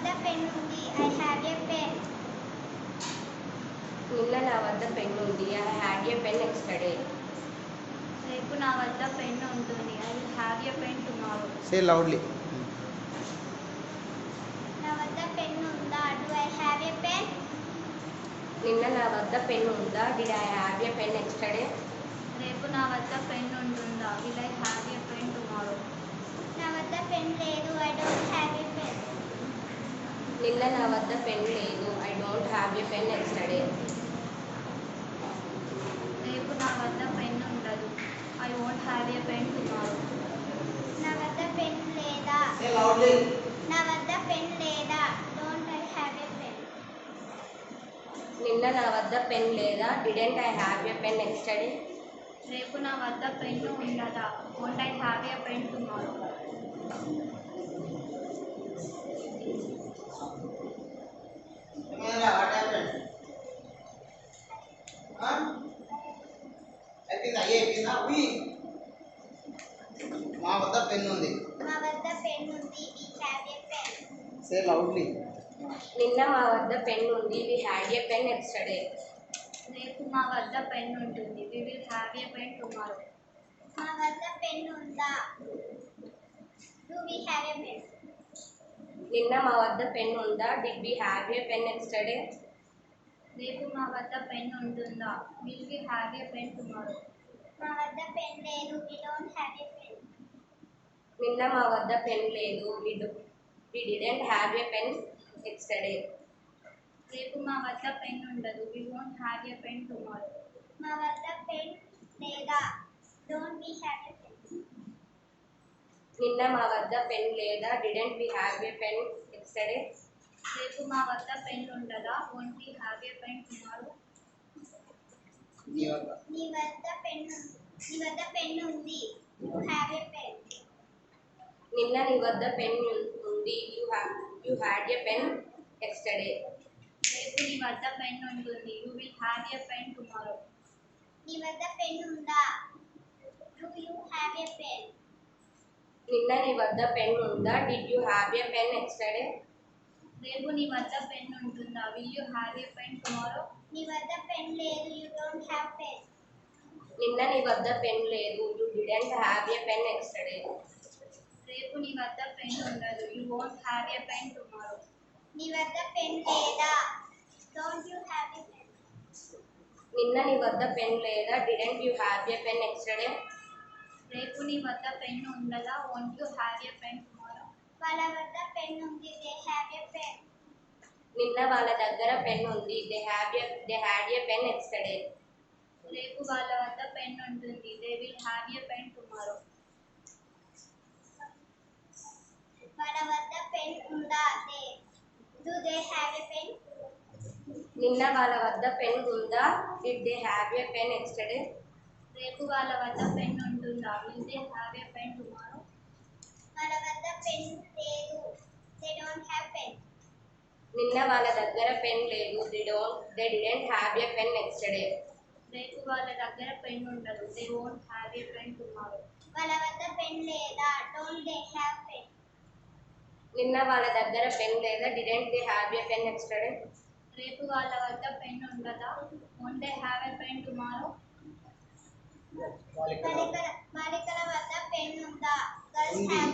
వద్ద పెన్ ఉంది. I have a pen. నిన్న నా వద్ద పెన్ ఉంది. I had a pen yesterday. రేపు నా వద్ద పెన్ ఉంటుంది. I will have a pen tomorrow. Say loudly. నా వద్ద పెన్ ఉందా? Do I have a pen? నిన్న నా వద్ద పెన్ ఉందా? Did I have a pen yesterday? రేపు నా వద్ద పెన్ ఉంటుందా? Will I have a pen tomorrow? నా వద్ద పెన్ లేదు. I don't have a pen. నిన్న నా వద్ద పెన్ లేదు. I don't have a pen yesterday. రేపు నా వద్ద పెన్ ఉండదు. I won't have a pen tomorrow. నా వద్ద పెన్ లేదా? Say loudly. నా వద్ద పెన్ లేదా? Don't I have a pen? నిన్న నా వద్ద పెన్ లేదా? Didn't I have a pen yesterday? రేపు నా వద్ద పెన్ను ఉండదా? Won't I have a pen tomorrow? What happened? Huh? I think I ate it. We. మా వద్ద పెన్ ఉంది. మా వద్ద పెన్ ఉంది. We have a pen. Say loudly. నిన్న మా వద్ద పెన్ ఉంది. We had a pen yesterday. రేపు మా వద్ద పెన్ ఉంటుంది. We will have a pen tomorrow. మా వద్ద పెన్ ఉందా? Do we have a pen? నిన్న మా వద్ద పెన్ ఉందా? Did we have a pen yesterday? రేపు మా వద్ద పెన్ ఉంటుందా? Will we have a pen tomorrow? మా వద్ద పెన్ లేదు. We don't have a pen. నిన్న మా వద్ద పెన్ లేదు. We didn't have a pen yesterday. రేపు మా వద్ద పెన్ ఉండదు. We won't have a pen tomorrow. మా వద్ద పెన్ లేదా? Don't we have a pen? నిన్న మా వద్ద పెన్ లేదా? Didn't we have a pen yesterday? రేపు మా వద్ద పెన్ ఉండదా? Won't we have a pen tomorrow? నీ వద్ద. నీ వద్ద పెన్ ఉంది. You have a pen. నిన్న నీ వద్ద పెన్ ఉంది. You had a pen yesterday. రేపు నీ వద్ద పెన్ ఉంటుంది. You will have a pen tomorrow. నీ వద్ద పెన్ ఉందా? Do you have a pen? నిన్న నీ వద్ద పెన్ ఉందా? Did you have a pen yesterday? రేపు నీ వద్ద పెన్ ఉంటుందా? Will you have a pen tomorrow? నీ వద్ద పెన్ లేదు. You don't have pen. నిన్న నీ వద్ద పెన్ లేదు. You didn't have a pen yesterday. రేపు నీ వద్ద పెన్ ఉండదు. You won't have a pen tomorrow. నీ వద్ద పెన్ లేదా? Don't you have a pen? నిన్న నీ వద్ద పెన్ లేదా? Didn't you have a pen yesterday? రేపు నీ వద్ద పెన్ ఉండదా? Won't you have a pen tomorrow? వాళ్ళ వద్ద పెన్ ఉంది. They have a pen. నిన్న వాళ్ళ దగ్గర పెన్ ఉంది. They had a pen yesterday. రేపు వాళ్ళ వద్ద పెన్ ఉంటుంది. They will have a pen tomorrow. వాళ్ళ వద్ద పెన్ ఉందా? Do they have a pen? నిన్న వాళ్ళ వద్ద పెన్ ఉందా? Did they have a pen yesterday? రేపు వాళ్ళ వద్ద పెన్ ఉంటుందా? Will they have a pen tomorrow? వాళ్ళ వద్ద పెన్ లేదు. They don't have pen. నిన్న వాళ్ళ దగ్గర పెన్ లేదు. They didn't have a pen yesterday. రేపు వాళ్ళ దగ్గర పెన్ ఉండదు. They won't have a pen tomorrow. వాళ్ళ వద్ద పెన్ లేదా? Don't they have pen? నిన్న వాళ్ళ దగ్గర పెన్ లేదా? Didn't they have a pen yesterday? రేపు వాళ్ళ వద్ద పెన్ ఉండదా? Won't they have a pen tomorrow? బాలికల వద్ద పెన్ ఉందా? Girls ఉంది. have.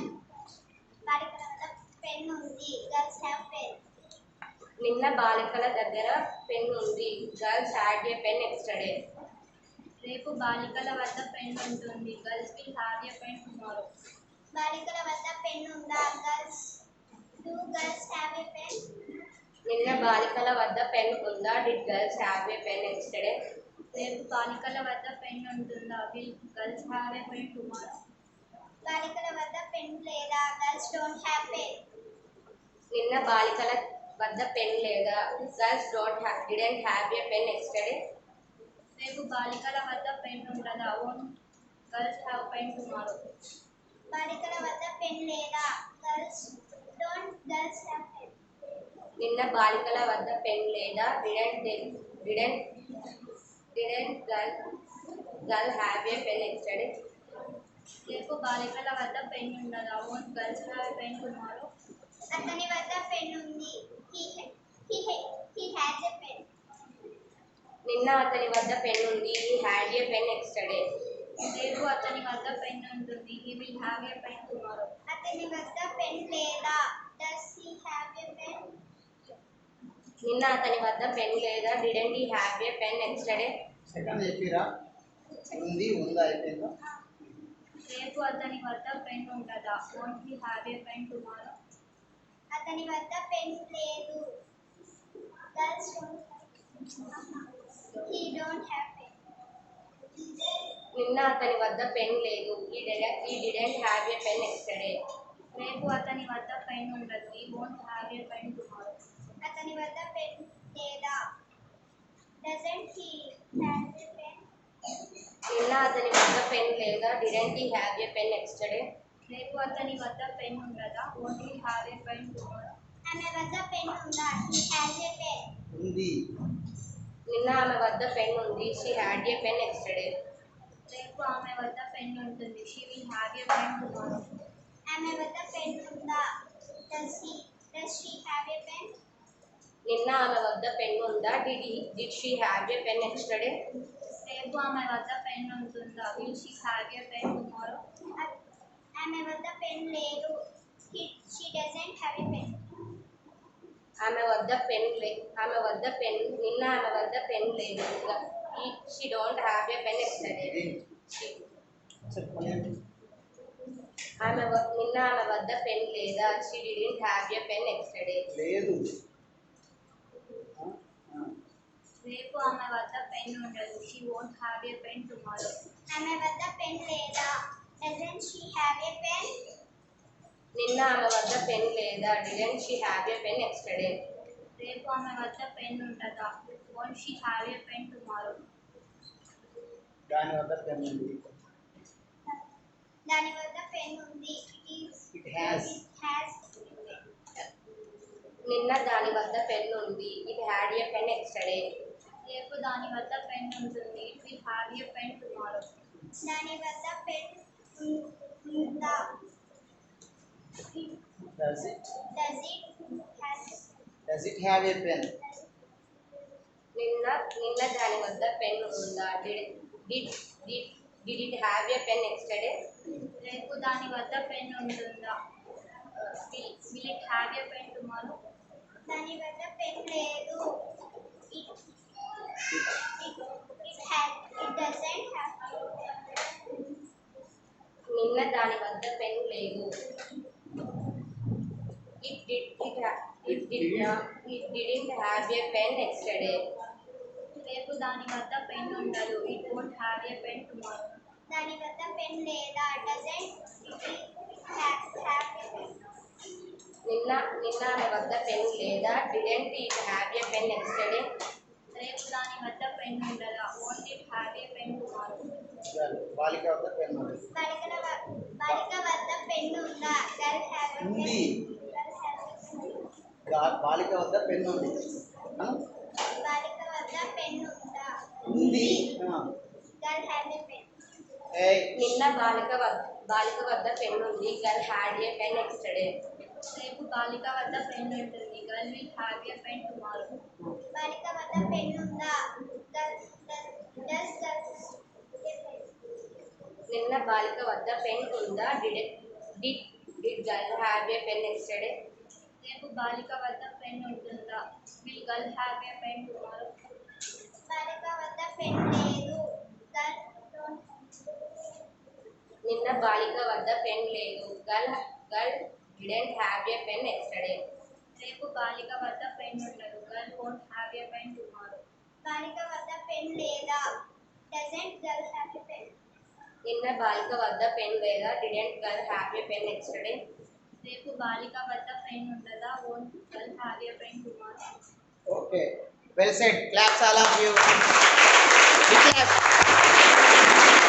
బాలికల వద్ద పెన్ ఉంది. Girls have pen. నిన్న బాలికల దగ్గర పెన్ ఉంది. Girls had a pen yesterday. రేపు బాలికల వద్ద పెన్ ఉంటుంది. Girls will have a pen tomorrow. బాలికల వద్ద పెన్ ఉందా? Do girls have a pen? నిన్న బాలికల వద్ద పెన్ ఉందా? Did girls have a pen yesterday? రేపు బాలికల వద్ద పెన్ ఉంటుందా? Will girls have a pen tomorrow? బాలికల వద్ద పెన్ లేదా? Girls don't have pen. నిన్న బాలికల వద్ద పెన్ లేదా? Girls didn't have a pen yesterday. రేపు బాలికల వద్ద పెన్ ఉండదా? Won't girls have pen tomorrow? బాలికల వద్ద పెన్ లేదా? Girls have pen. నిన్న బాలికల వద్ద పెన్ లేదా? Didn't girl have a pen yesterday? రేపు బాలికల వద్ద పెన్ ఉండదా? Won't girls have a pen tomorrow? అతని వద్ద పెన్ ఉంది. He has a pen. నిన్న అతని వద్ద పెన్ ఉంది. He had a pen yesterday. రేపు అతని వద్ద పెన్ ఉంటుంది. He will have a pen tomorrow. అతని వద్ద పెన్ లేదా? Does he have a pen? నిన్న అతని వద్ద పెన్ లేదా? Didn't he have a pen yesterday? Second చెప్పిరా ఉంది ఉందా అయిపోయిందా రేపు అతని వద్ద పెన్ ఉంటుందా? Won't he have a pen tomorrow? అతని వద్ద పెన్ లేదు. Does he don't have pen? నిన్న అతని వద్ద పెన్ లేదు. He didn't have a pen yesterday. రేపు అతని వద్ద పెన్ ఉండదు. He won't have a pen tomorrow. అతని వద్ద పెన్ లేదా? Doesn't he have a pen? నిన్న అతని వద్ద పెన్ లేదా? Didn't he have a pen yesterday? రేపు అతని వద్ద పెన్ ఉండదా? Won't he have a pen tomorrow? ఆమె వద్ద పెన్ ఉందా? He has a pen. ఉంది నిన్న ఆమె వద్ద పెన్ ఉంది. She had a pen yesterday. రేపు ఆమె వద్ద పెన్ ఉంటుంది. She will have a pen tomorrow. ఆమె వద్ద పెన్ ఉందా? Does she have a pen? నిన్న ఆమె వద్ద పెన్ ఉందా? Did she have a pen yesterday? రేపు ఆమె వద్ద పెన్ ఉంటుందా? Will she have a pen tomorrow? ఆమె వద్ద పెన్ లేదు. She doesn't have a pen. ఆమె వద్ద పెన్ నిన్న ఆమె వద్ద పెన్ లేదు. She don't have a pen yesterday. చెప్పండి నిన్న ఆమె వద్ద పెన్ లేదా? She didn't have a pen yesterday. లేదు రేపు ఆమె వద్ద పెన్ ఉండదు. She won't have a pen tomorrow. ఆమె వద్ద పెన్ లేదా? Doesn't she have a pen? నిన్న ఆమె వద్ద పెన్ లేదా? Didn't she have a pen yesterday? రేపు ఆమె వద్ద పెన్ ఉంటుందా? Won't she have a pen tomorrow? దాని వద్ద పెన్ ఉంది దాని వద్ద పెన్ ఉంది. It has. నిన్న దాని వద్ద పెన్ ఉంది. It had a pen yesterday. రేపు దాని వద్ద పెన్ ఉంటుంది. It will have a pen tomorrow. దాని వద్ద పెన్ ఉందా? Does it Does it have a pen? నిన్న దాని వద్ద పెన్ ఉందా? Did it have a pen yesterday? రేపు దాని వద్ద పెన్ ఉంటుందా? Will it have a pen tomorrow? దాని వద్ద పెన్ లేదు. It doesn't have. నిన్న దాని వద్ద పెన్ లేదు. It didn't have a pen yesterday. రేపు దాని వద్ద పెన్ ఉండదు. It won't have a pen tomorrow. దాని వద్ద పెన్ లేదా? Doesn't it have a pen? నిన్న ఆమె వద్ద పెన్ లేదా? Didn't it have a pen yesterday? రేపు దాని వద్ద పెన్ ఉండదా? Won't it have a pen tomorrow? బాలిక వద్ద పెన్ ఉంది బాలిక వద్ద పెన్ ఉందా? Girl have a pen. ఉంది Girl have a pen. బాలిక వద్ద పెన్ ఉంది బాలిక వద్ద పెన్ ఉందా? ఉంది Girl have a pen. నిన్న బాలిక వద్ద పెన్ ఉంది. Girl had a pen yesterday. రేపు బాలిక వద్ద పెన్ ఉంటుంది. Girl will have a pen tomorrow. బాలిక వద్ద పెన్ ఉందా? Does girl have a pen? నిన్న బాలిక వద్ద పెన్ ఉందా? Did girl have a pen yesterday? రేపు బాలిక వద్ద పెన్ ఉంటుందా? Will girl have a pen tomorrow? బాలిక వద్ద పెన్ లేదు. Girl don't have. నిన్న బాలిక వద్ద పెన్ లేదు. Girl didn't have a pen yesterday. రేపు బాలిక వద్ద పెన్ ఉండదు. Girl won't have a pen tomorrow. బాలిక వద్ద పెన్ లేదా? Doesn't girl have a pen? నిన్న బాలిక వద్ద పెన్ లేదా? Didn't girl have a pen yesterday? రేపు బాలిక వద్ద పెన్ ఉండదా? Won't girl have a pen tomorrow? Okay, well said. Claps all of you. Big clap.